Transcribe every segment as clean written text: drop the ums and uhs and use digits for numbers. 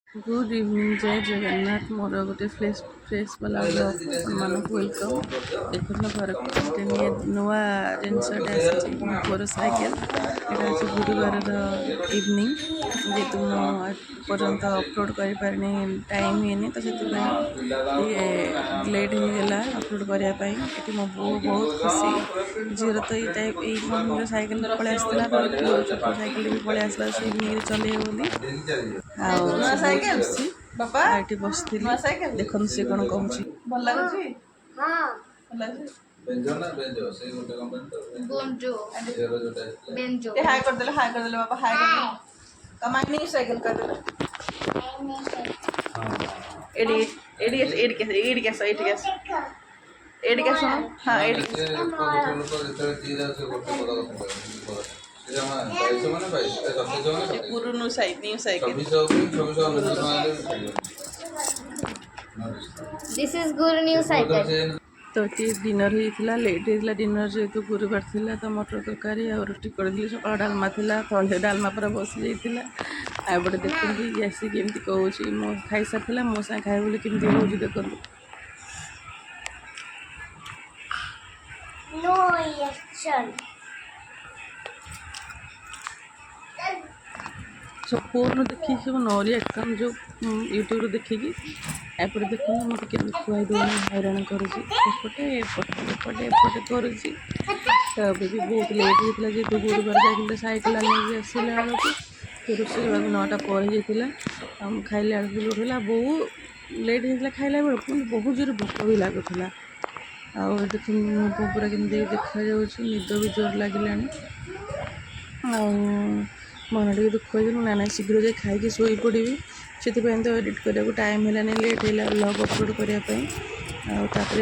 Good evening जय जगन्नाथ मोर गोटे fresh वाला ब्लॉग आपको वेलकम। देखो घर गोटे नुआ जिनसटा आसी मो पुअर सैकेल यहाँ हूँ गुरुवार इवनिंग जेहेतु पर्यंत अपलोड कर टाइम हुए तो लेट हो गला अपलोड करने ये मो बो बहुत खुशी झीर तो ये मम्मी सैकेल पलि आसाला पुओ छोट सैकेल भी पलि आसला से इवनिंग चल खुशी ये बस देखो सी कौन कहूँ भल लगुच हाय करदे बाबा हाय कर कमाई साइकिल कर सुनो हाँ new cycle This is Guru new cycle. तो ये डिनर होता लेट होता डिनर जेहतु गुरुवार थी तो मटर तरकारी और रुटी कर सका डालमा था तले डालमा पूरा बस जाता आउटे देखते आसिक केमती कौच मो खाई सारी मो साथ खाए बोले केमती हो देखो No reaction. सब फोन देखिए सब नो रिएक्शन जो यूट्यूब देखिकी एपटे देखो मत के खुआई देने हैरान करपटे एपटे करुँगी अभी भी बहुत लेट होता जेहतु गुरुवार जाइए सैकेल नहीं आसला बेलू तो रोषे 9टा पर होता खाइला बेलू उठला बहुत लेट होता खाइला बेलू बहुत जोर भोक भी लगुला आउ देख पूरा केमती देखा निद भी जोर लगे मन टे दुख हो ना शीघ्र जाए खाई शोई पड़ी से तो एडिट करने टाइम है लेट है ब्लॉग अपलोड करने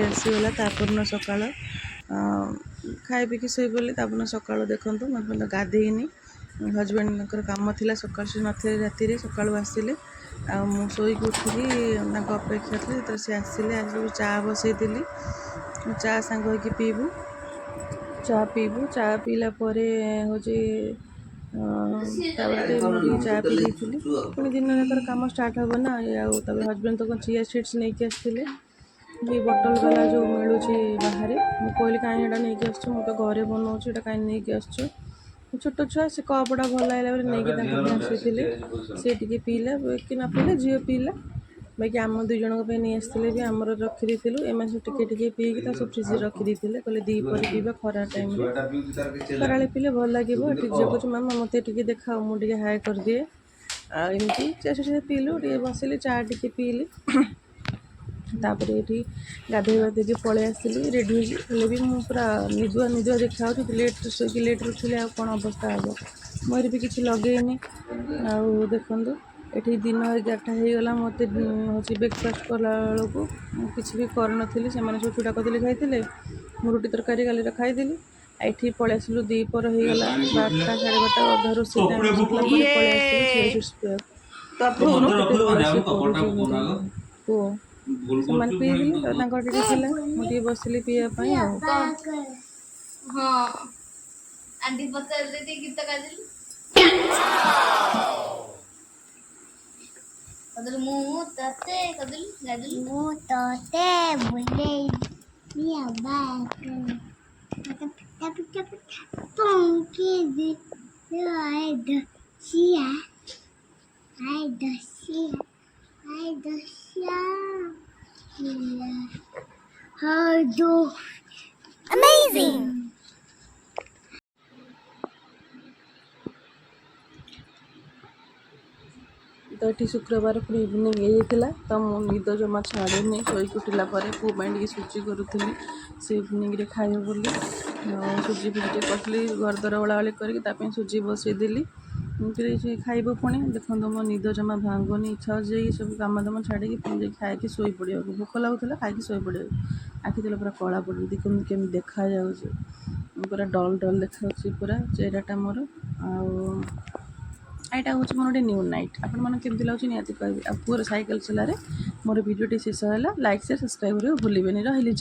आसीगला तापर सका खाई पी शोई पड़े तापर सका देखूँ मतलब गाधेनी हजबैंड काम थी सका से नी राति सका आसिले शोक उठिकी अपेक्षा थी तो सी आसिले चा बसई चा सांग होगी पीबू चा पीला हूँ चा पी पुणी दिन जाकर कम स्टार्ट हम ना हजबैंड तो चिया सीड्स नहीं आसते ये बटल वाला जो मिलूँ बाहर मुझे कहली कहीं नहीं आस घरे बनाऊँ कहीं नहीं आस छोट छुआ से कपड़ा भल लगे नहीं आसी सी पीला कि न पीला झील पीला बाकी आम दुई जन नहीं आसते भी आमर रखी एम टे पीकी सब फ्रिज रखी कहले दीपर पीवा खरा टाइम खरा पीले भल लगे झील कह मामा मत देखा मुझे हाय कर दिए आमती पीलु बसिली चा टे पीली तापर ये गाधे बाधे पलि आसली रेडी हो भी मुझे पूरा निदुआ निदुआ देखा लेट शोक लेट उठिले कौन अवस्था हे मोर भी किसी लगेनी आउ देखु ये दिन 11टा होगला मत हूँ ब्रेकफास्ट कला बेलू किसी भी कर नी से सब चूड़ा कदली खाई रुटी तरकारी गाली खाईदी ये पलि आसलु दीपर होगला 12टा 12:30 अधा रोषे पुओ से पीले मुझे बसिली पीवाई हाँ आंटी पचार गीत गाइली कदल मु तते कदल गाइली मु तते बोले मिया बात पिटा पिटा पिटा पंकी दे आए दसिया आए दसिया हाँ दो अमेजिंग तो ये शुक्रवार पूरी इवनिंग होता तो मुझे निद जमा छाड़ेनी शोक उठला पुओ टे सुजी करूली से इवनिंग खाए बोली सुजी फुजी कटली घर द्वार ओलाओली करके सुजी बसईदेली खाइब पुणी देखो मो निद जमा भांगुनी इच्छा हो सब कम दाम छाड़ी पुणी खाई शोई पड़ा भोक लगुला खाई शोई पड़ा आखि तले पूरा कला पड़ देखो केमी देखा पूरा डल डल देखा पूरा चेहराटा मोर आईटा हूँ मोर गोटे न्यू नाइट आपण मैंने केमती लगे निहाती कह पुअर सैकेल चलारे मोर भिडियो शेष है लाइक शेयर सब्सक्राइब भूलें रही।